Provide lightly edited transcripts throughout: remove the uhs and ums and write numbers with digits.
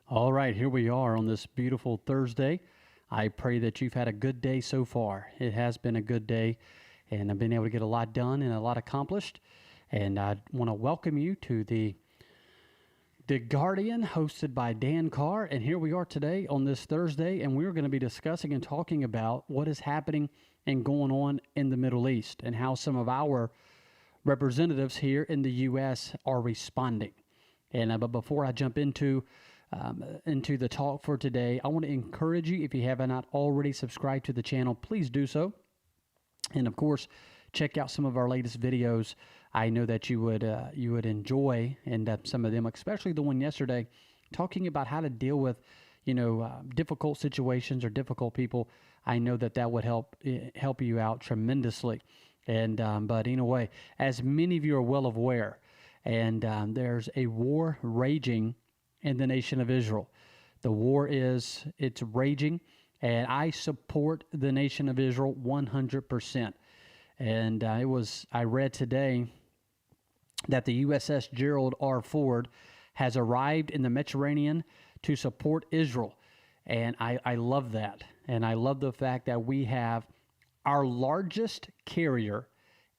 All right, here we are on this beautiful Thursday. I pray that you've had a good day so far. It has been a good day, and I've been able to get a lot done and a lot accomplished. And I want to welcome you to the Guardian, hosted by Dan Carr. And here we are today on this Thursday, and we're going to be discussing and talking about what is happening and going on in the Middle East and how some of our representatives here in the U.S. are responding. And but before I jump into the talk for today, I want to encourage you, if you have not already subscribed to the channel, please do so. And of course, check out some of our latest videos. I know that you would enjoy, and some of them, especially the one yesterday, talking about how to deal with, difficult situations or difficult people. I know that would help you out tremendously. And but anyway, as many of you are well aware, and there's a war raging in the nation of Israel. The war it's raging, and I support the nation of Israel 100%. And I read today that the USS Gerald R. Ford has arrived in the Mediterranean to support Israel. And I love that. And I love the fact that we have our largest carrier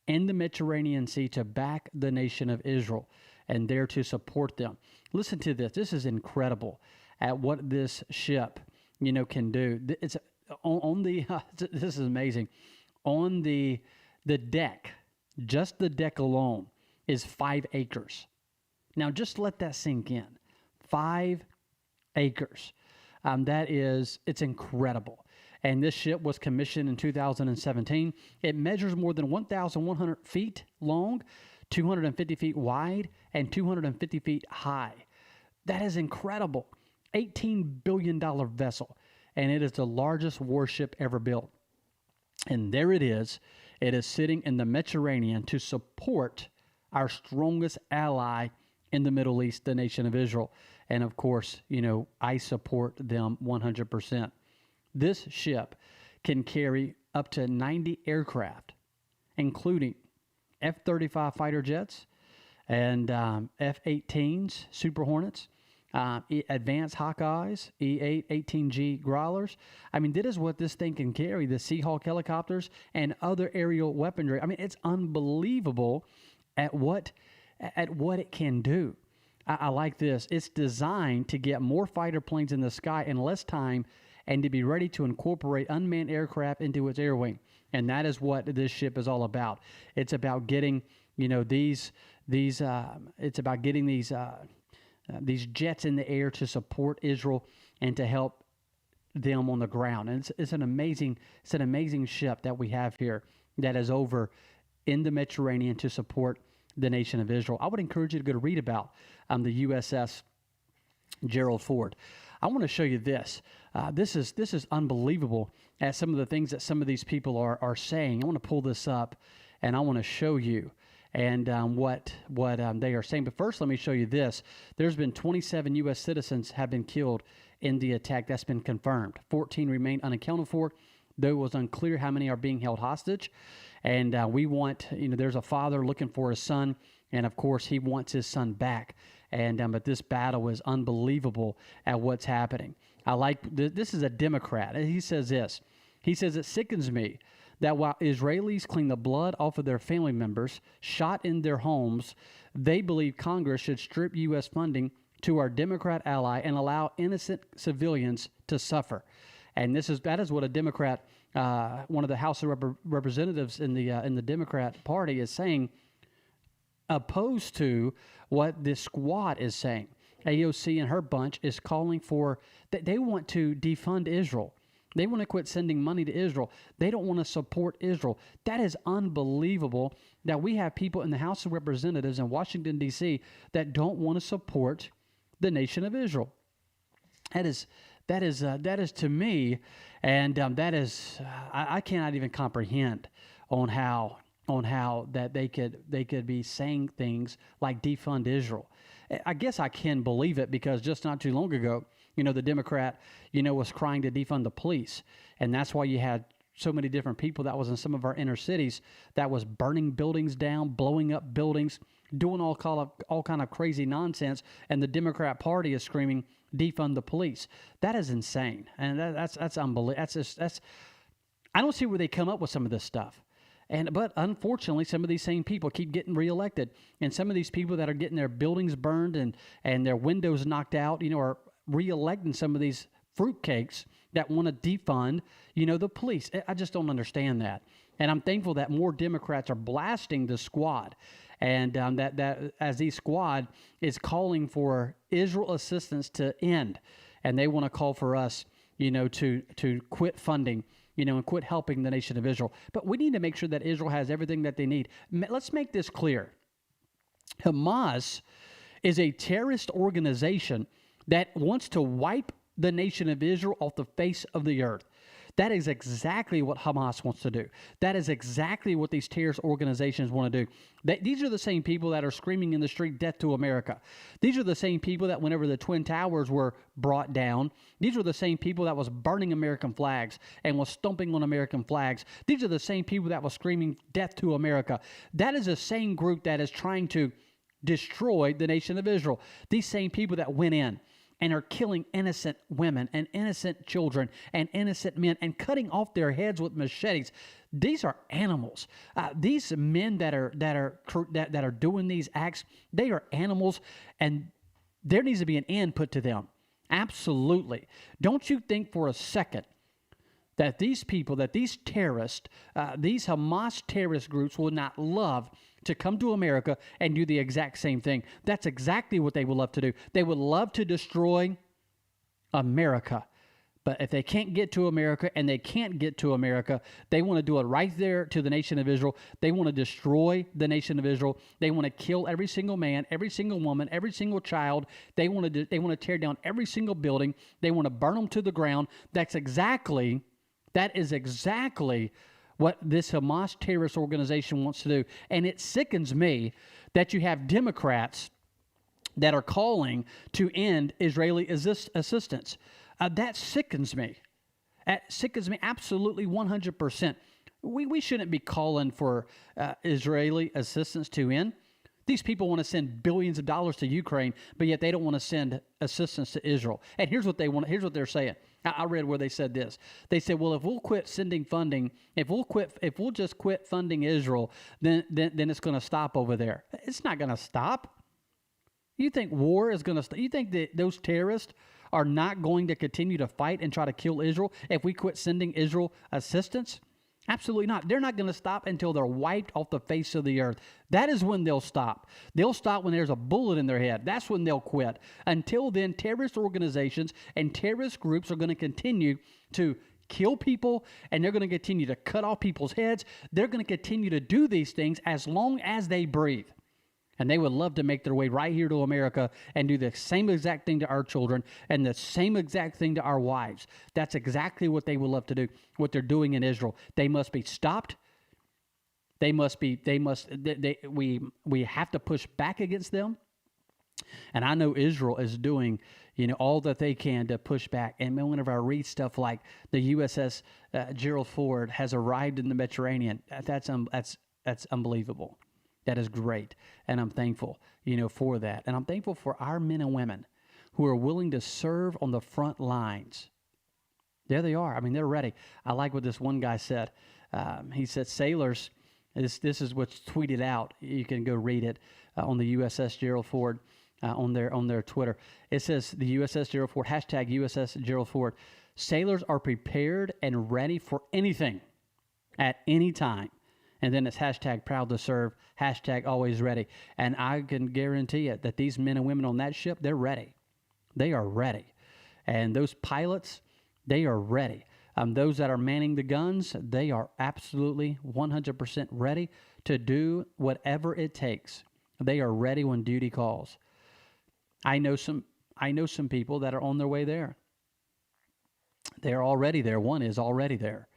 in the Mediterranean Sea to back the nation of Israel and there to support them. Listen to this. This is incredible at what this ship, can do. It's on the, this is amazing. On the deck, just the deck alone is 5 acres. Now, just let that sink in. 5 acres. It's incredible. And this ship was commissioned in 2017. It measures more than 1,100 feet long, 250 feet wide, and 250 feet high. That is incredible. $18 billion vessel, and it is the largest warship ever built. And there it is. It is sitting in the Mediterranean to support our strongest ally in the Middle East, the nation of Israel. And of course, I support them 100%. This ship can carry up to 90 aircraft, including F-35 fighter jets and F-18s, Super Hornets, advanced Hawkeyes, E-8, 18G Growlers. I mean, that is what this thing can carry, the Seahawk helicopters and other aerial weaponry. I mean, it's unbelievable at what it can do. I like this. It's designed to get more fighter planes in the sky in less time and to be ready to incorporate unmanned aircraft into its air wing. And that is what this ship is all about. It's about getting, it's about getting these jets in the air to support Israel and to help them on the ground. And it's an amazing ship that we have here that is over in the Mediterranean to support the nation of Israel. I would encourage you to go to read about the USS Gerald Ford. I want to show you this. This is unbelievable at some of the things that some of these people are saying. I want to pull this up, and I want to show you and what they are saying. But first, let me show you this. There's been 27 U.S. citizens have been killed in the attack. That's been confirmed. 14 remain unaccounted for, though it was unclear how many are being held hostage. And there's a father looking for his son, and of course, he wants his son back. And but this battle is unbelievable at what's happening. I like this is a Democrat. He says this. He says, it sickens me that while Israelis clean the blood off of their family members shot in their homes, they believe Congress should strip U.S. funding to our Democrat ally and allow innocent civilians to suffer. And that is what a Democrat, one of the House of Representatives in the Democrat Party is saying, opposed to what this squad is saying. AOC and her bunch is calling for that they want to defund Israel. They want to quit sending money to Israel. They don't want to support Israel. That is unbelievable that we have people in the House of Representatives in Washington, D.C. that don't want to support the nation of Israel. That is to me, and that is I cannot even comprehend on how that they could be saying things like defund Israel. I guess I can believe it because just not too long ago, the Democrat, was crying to defund the police, and that's why you had so many different people that was in some of our inner cities that was burning buildings down, blowing up buildings, doing all kind of crazy nonsense, and the Democrat Party is screaming, defund the police. That is insane, and that's unbelievable. That's I don't see where they come up with some of this stuff. But unfortunately, some of these same people keep getting reelected, and some of these people that are getting their buildings burned and their windows knocked out, are reelecting some of these fruitcakes that want to defund, the police. I just don't understand that. And I'm thankful that more Democrats are blasting the squad, and that as the squad is calling for Israel assistance to end, and they want to call for us, to quit funding, and quit helping the nation of Israel. But we need to make sure that Israel has everything that they need. Let's make this clear. Hamas is a terrorist organization that wants to wipe the nation of Israel off the face of the earth. That is exactly what Hamas wants to do. That is exactly what these terrorist organizations want to do. These are the same people that are screaming in the street, death to America. These are the same people that whenever the Twin Towers were brought down, these were the same people that was burning American flags and was stomping on American flags. These are the same people that was screaming death to America. That is the same group that is trying to destroy the nation of Israel. These same people that went in and are killing innocent women and innocent children and innocent men and cutting off their heads with machetes. These are animals. These men that are doing these acts, they are animals, and there needs to be an end put to them. Absolutely. Don't you think for a second that these people, that these terrorists, these Hamas terrorist groups would not love to come to America and do the exact same thing. That's exactly what they would love to do. They would love to destroy America. But if they can't get to America, and they can't get to America, they want to do it right there to the nation of Israel. They want to destroy the nation of Israel. They want to kill every single man, every single woman, every single child. They want to tear down every single building. They want to burn them to the ground. That is exactly what this Hamas terrorist organization wants to do. And it sickens me that you have Democrats that are calling to end Israeli assistance. That sickens me. That sickens me absolutely 100%. We shouldn't be calling for Israeli assistance to end. These people want to send billions of dollars to Ukraine, but yet they don't want to send assistance to Israel. And here's what they want. Here's what they're saying. I read where they said this. They said, "Well, if we'll quit sending funding, if we'll just quit funding Israel, then it's going to stop over there." It's not going to stop. You think war is going to stop? You think that those terrorists are not going to continue to fight and try to kill Israel if we quit sending Israel assistance? Absolutely not. They're not going to stop until they're wiped off the face of the earth. That is when they'll stop. They'll stop when there's a bullet in their head. That's when they'll quit. Until then, terrorist organizations and terrorist groups are going to continue to kill people, and they're going to continue to cut off people's heads. They're going to continue to do these things as long as they breathe. And they would love to make their way right here to America and do the same exact thing to our children and the same exact thing to our wives. That's exactly what they would love to do, what they're doing in Israel. They must be stopped. We have to push back against them. And I know Israel is doing, all that they can to push back. And whenever I read stuff like the USS Gerald Ford has arrived in the Mediterranean, that's unbelievable. That is great, and I'm thankful, for that. And I'm thankful for our men and women who are willing to serve on the front lines. There they are. I mean, they're ready. I like what this one guy said. He said, sailors, this is what's tweeted out. You can go read it on the USS Gerald Ford on their Twitter. It says, the USS Gerald Ford, hashtag USS Gerald Ford. Sailors are prepared and ready for anything at any time. And then it's hashtag proud to serve, hashtag always ready. And I can guarantee you that these men and women on that ship, they're ready. They are ready. And those pilots, they are ready. Those that are manning the guns, they are absolutely 100% ready to do whatever it takes. They are ready when duty calls. I know some people that are on their way there. They're already there. One is already there.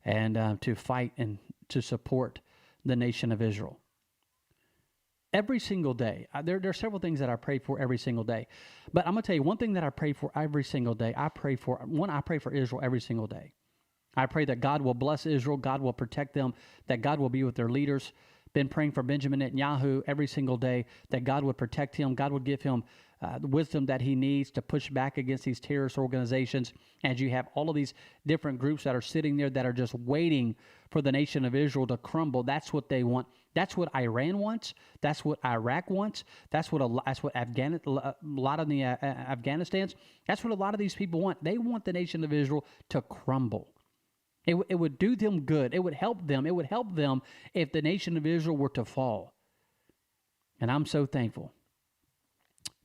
And to fight and to support the nation of Israel. Every single day. There are several things that I pray for every single day. But I'm going to tell you one thing that I pray for every single day. I pray for Israel every single day. I pray that God will bless Israel, God will protect them, that God will be with their leaders, been praying for Benjamin Netanyahu every single day, that God would protect him, God would give him the wisdom that he needs to push back against these terrorist organizations. As you have all of these different groups that are sitting there that are just waiting for the nation of Israel to crumble. That's what they want. That's what Iran wants. That's what Iraq wants. That's what a lot of the Afghanistans. That's what a lot of these people want. They want the nation of Israel to crumble. It would do them good. It would help them. It would help them if the nation of Israel were to fall. And I'm so thankful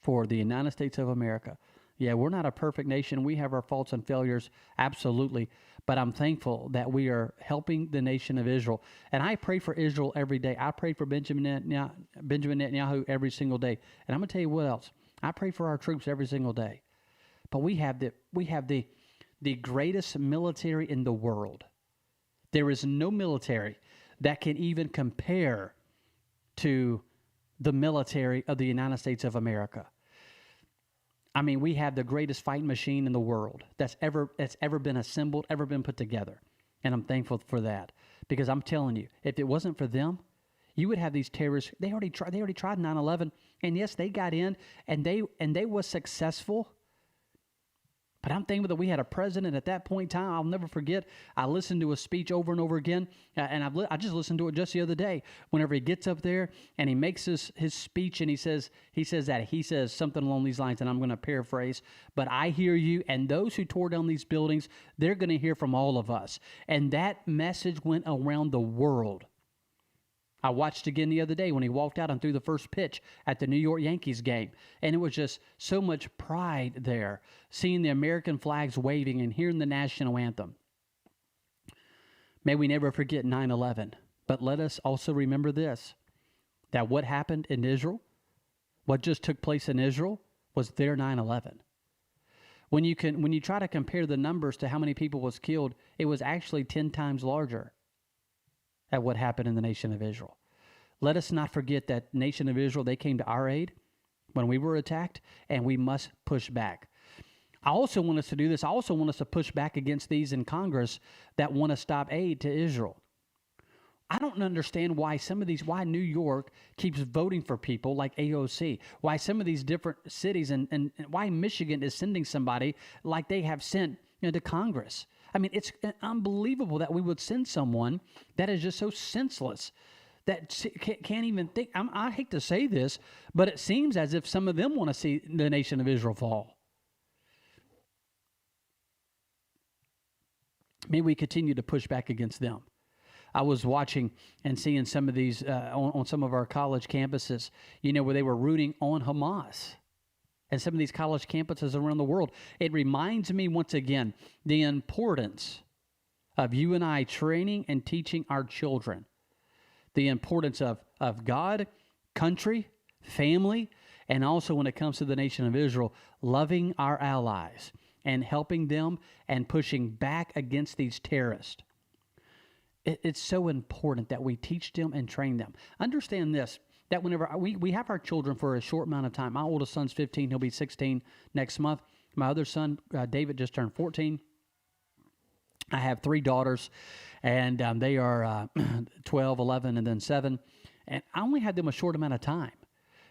for the United States of America. Yeah, we're not a perfect nation. We have our faults and failures, absolutely. But I'm thankful that we are helping the nation of Israel. And I pray for Israel every day. I pray for Benjamin Netanyahu every single day. And I'm going to tell you what else. I pray for our troops every single day. But we have the greatest military in the world. There is no military that can even compare to the military of the United States of America. I mean, we have the greatest fighting machine in the world that's ever been assembled, ever been put together. And I'm thankful for that, because I'm telling you, if it wasn't for them, you would have these terrorists. They already tried 9/11, and yes, they got in and they was successful. But I'm thankful that we had a president at that point in time. I'll never forget. I listened to a speech over and over again, and I just listened to it just the other day. Whenever he gets up there and he makes his speech, and he says something along these lines, and I'm going to paraphrase. But I hear you, and those who tore down these buildings, they're going to hear from all of us. And that message went around the world. I watched again the other day when he walked out and threw the first pitch at the New York Yankees game. And it was just so much pride there, seeing the American flags waving and hearing the national anthem. May we never forget 9/11. But let us also remember this, that what happened in Israel, what just took place in Israel, was their 9/11. When you try to compare the numbers to how many people was killed, it was actually 10 times larger at what happened in the nation of Israel. Let us not forget that nation of Israel, they came to our aid when we were attacked, and we must push back. I also want us to do this. I also want us to push back against these in Congress that want to stop aid to Israel. I don't understand why why New York keeps voting for people like AOC, why some of these different cities and why Michigan is sending somebody like they have sent to Congress. I mean, it's unbelievable that we would send someone that is just so senseless, that can't even think. I hate to say this, but it seems as if some of them want to see the nation of Israel fall. May we continue to push back against them. I was watching and seeing some of these on some of our college campuses, where they were rooting on Hamas. And some of these college campuses around the world. It reminds me once again the importance of you and I training and teaching our children. The importance of God, country, family, and also when it comes to the nation of Israel, loving our allies and helping them and pushing back against these terrorists. It's so important that we teach them and train them. Understand this, that whenever we have our children for a short amount of time. My oldest son's 15. He'll be 16 next month. My other son, David, just turned 14. I have 3 daughters, and they are 12, 11, and then 7. And I only had them a short amount of time.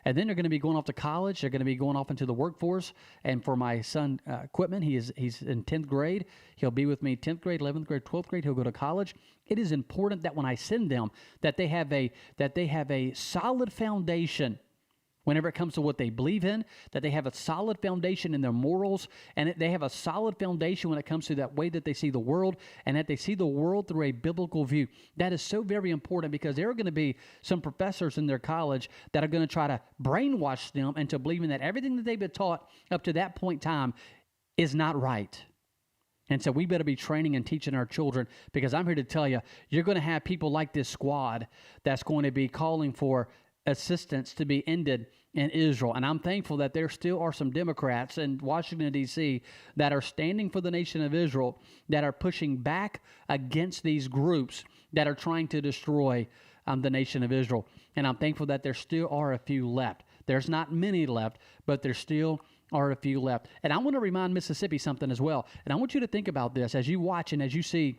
And then they're going to be going off to college. They're going to be going off into the workforce. And for my son, Quitman, he's in 10th grade. He'll be with me 10th grade, 11th grade, 12th grade. He'll go to college. It is important that when I send them, that they have a solid foundation whenever it comes to what they believe in, that they have a solid foundation in their morals, and they have a solid foundation when it comes to that way that they see the world, and that they see the world through a biblical view. That is so very important, because there are going to be some professors in their college that are going to try to brainwash them into believing that everything that they've been taught up to that point in time is not right. And so we better be training and teaching our children, because I'm here to tell you, you're going to have people like this squad that's going to be calling for assistance to be ended in Israel. And I'm thankful that there still are some Democrats in Washington, D.C. that are standing for the nation of Israel, that are pushing back against these groups that are trying to destroy the nation of Israel. And I'm thankful that there still are a few left. There's not many left, but there still are a few left. And I want to remind Mississippi something as well. And I want you to think about this as you watch and as you see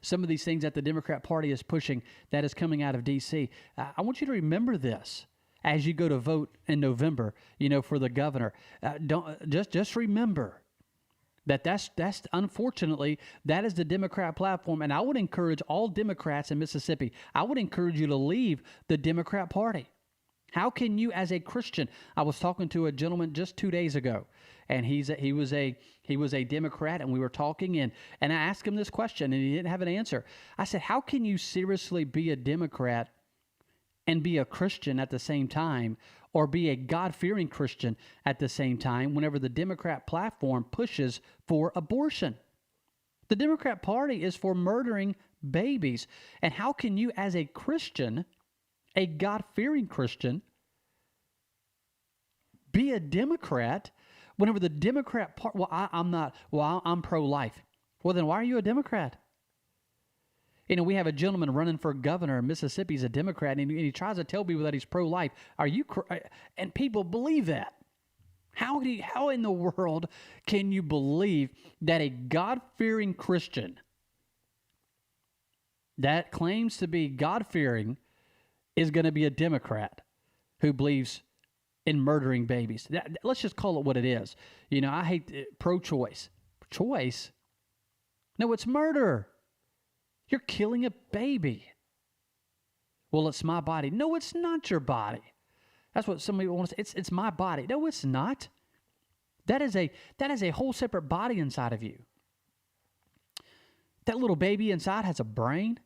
Some of these things that the Democrat Party is pushing that is coming out of D.C. I want you to remember this as you go to vote in November, for the governor. Don't just remember that's unfortunately, that is the Democrat platform. And I would encourage all Democrats in Mississippi, I would encourage you to leave the Democrat Party. How can you, as a Christian? I was talking to a gentleman just 2 days ago, and he was a Democrat, and we were talking, and I asked him this question, and he didn't have an answer. I said, how can you seriously be a Democrat and be a Christian at the same time, or be a God-fearing Christian at the same time, whenever the Democrat platform pushes for abortion? The Democrat Party is for murdering babies, and how can you, as a Christian, a God-fearing Christian, be a Democrat whenever the Democrat Party, I'm pro-life. Well, then why are you a Democrat? We have a gentleman running for governor in Mississippi. He's a Democrat, and he tries to tell people that he's pro-life. And people believe that. How in the world can you believe that a God-fearing Christian that claims to be God-fearing is going to be a Democrat who believes in murdering babies? Let's just call it what it is. I hate pro-choice. Choice? No, it's murder. You're killing a baby. Well, it's my body. No, it's not your body. That's what some people want to say. It's my body. No, it's not. That is a whole separate body inside of you. That little baby inside has a brain.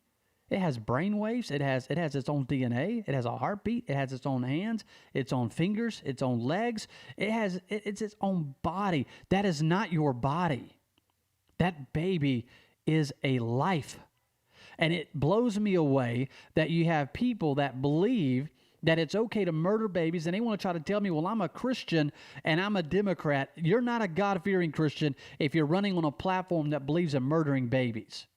It has brain waves. It has its own DNA. It has a heartbeat. It has its own hands, its own fingers, its own legs. It's its own body. That is not your body. That baby is a life. And it blows me away that you have people that believe that it's okay to murder babies, and they want to try to tell me, well, I'm a Christian and I'm a Democrat. You're not a God-fearing Christian if you're running on a platform that believes in murdering babies.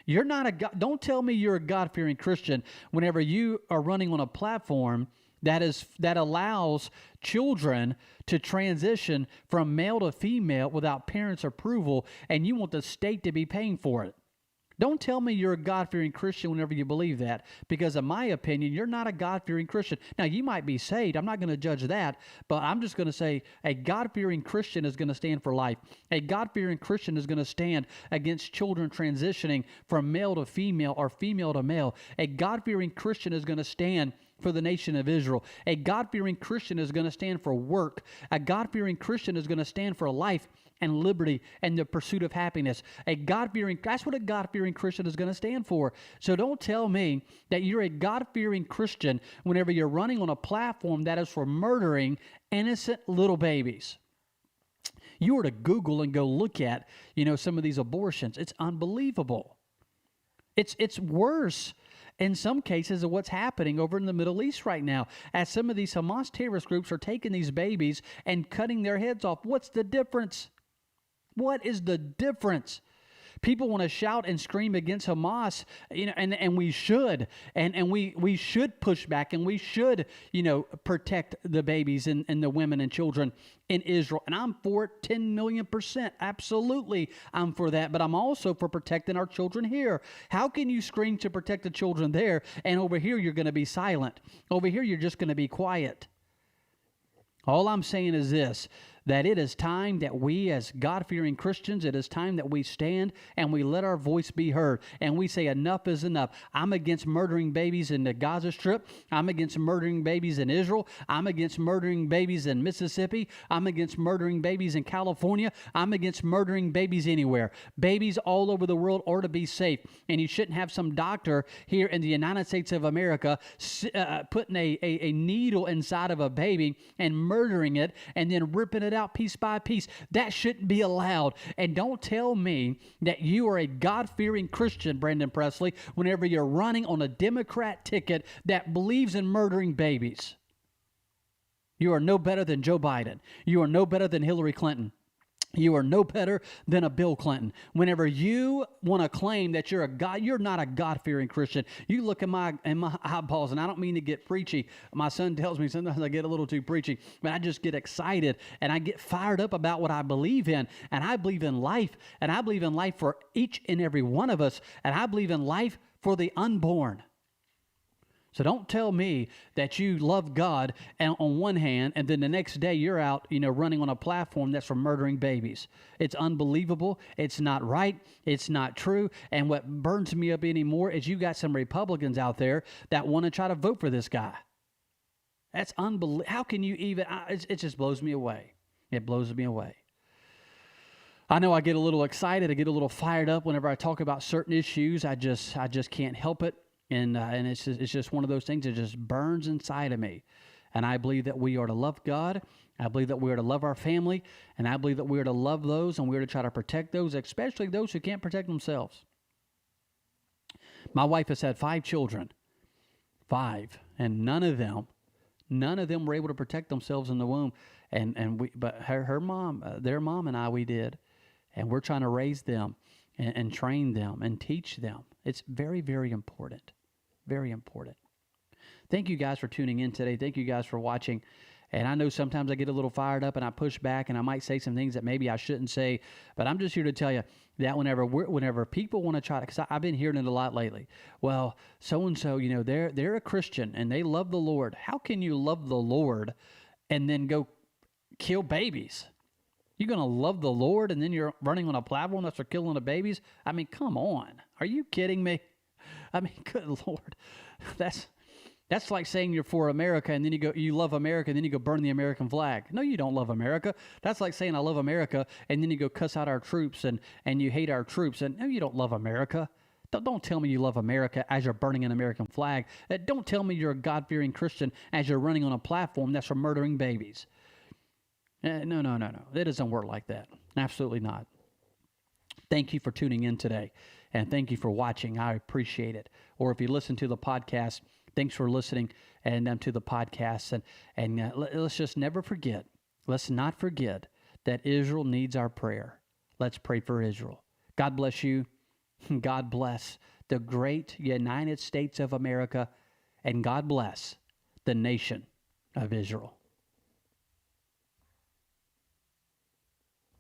You're not don't tell me you're a God-fearing Christian whenever you are running on a platform that allows children to transition from male to female without parents' approval, and you want the state to be paying for it. Don't tell me you're a God-fearing Christian whenever you believe that, because in my opinion, you're not a God-fearing Christian. Now, you might be saved. I'm not going to judge that, but I'm just going to say a God-fearing Christian is going to stand for life. A God-fearing Christian is going to stand against children transitioning from male to female or female to male. A God-fearing Christian is going to stand for the nation of Israel. A God-fearing Christian is going to stand for work. A God-fearing Christian is going to stand for life and liberty and the pursuit of happiness. That's what a God-fearing Christian is going to stand for. So don't tell me that you're a God-fearing Christian whenever you're running on a platform that is for murdering innocent little babies. You were to Google and go look at, some of these abortions. It's unbelievable. It's worse in some cases of what's happening over in the Middle East right now, as some of these Hamas terrorist groups are taking these babies and cutting their heads off. What's the difference? What is the difference? People want to shout and scream against Hamas, and we should, and we should push back, and we should, protect the babies and the women and children in Israel. And I'm for it 10 million%. Absolutely, I'm for that. But I'm also for protecting our children here. How can you scream to protect the children there, and over here you're going to be silent? Over here you're just going to be quiet. All I'm saying is this, that it is time that we as God-fearing Christians, it is time that we stand and we let our voice be heard. And we say enough is enough. I'm against murdering babies in the Gaza Strip. I'm against murdering babies in Israel. I'm against murdering babies in Mississippi. I'm against murdering babies in California. I'm against murdering babies anywhere. Babies all over the world are to be safe. And you shouldn't have some doctor here in the United States of America putting a needle inside of a baby and murdering it and then ripping it out piece by piece. That shouldn't be allowed. And don't tell me that you are a God-fearing Christian, Brandon Presley, whenever you're running on a Democrat ticket that believes in murdering babies. You are no better than Joe Biden. You are no better than Hillary Clinton. You are no better than a Bill Clinton. Whenever you want to claim that you're a God, you're not a God-fearing Christian. You look at my eyeballs, and I don't mean to get preachy. My son tells me sometimes I get a little too preachy, but I just get excited and I get fired up about what I believe in. And I believe in life, and I believe in life for each and every one of us, and I believe in life for the unborn. So don't tell me that you love God and on one hand, and then the next day you're out, running on a platform that's for murdering babies. It's unbelievable. It's not right. It's not true. And what burns me up anymore is you got some Republicans out there that want to try to vote for this guy. That's unbelievable. How can you even? It just blows me away. It blows me away. I know I get a little excited. I get a little fired up whenever I talk about certain issues. I just can't help it. And it's just one of those things that just burns inside of me. And I believe that we are to love God. I believe that we are to love our family. And I believe that we are to love those and we are to try to protect those, especially those who can't protect themselves. My wife has had 5 children. 5. And none of them were able to protect themselves in the womb. But her mom, their mom and I, we did. And we're trying to raise them and train them and teach them. It's very, very important. Very important. Thank you guys for tuning in today. Thank you guys for watching. And I know sometimes I get a little fired up and I push back and I might say some things that maybe I shouldn't say. But I'm just here to tell you that whenever people want to try to, because I've been hearing it a lot lately. Well, so-and-so, they're a Christian and they love the Lord. How can you love the Lord and then go kill babies? You're going to love the Lord and then you're running on a platform that's for killing the babies? I mean, come on. Are you kidding me? I mean, good Lord. That's like saying you're for America and then you love America and then you go burn the American flag. No, you don't love America. That's like saying I love America and then you go cuss out our troops and you hate our troops. And no, you don't love America. Don't tell me you love America as you're burning an American flag. Don't tell me you're a God-fearing Christian as you're running on a platform that's for murdering babies. No. It doesn't work like that. Absolutely not. Thank you for tuning in today, and thank you for watching. I appreciate it. Or if you listen to the podcast, thanks for listening and to the podcast. And let's just never forget. Let's not forget that Israel needs our prayer. Let's pray for Israel. God bless you. God bless the great United States of America, and God bless the nation of Israel.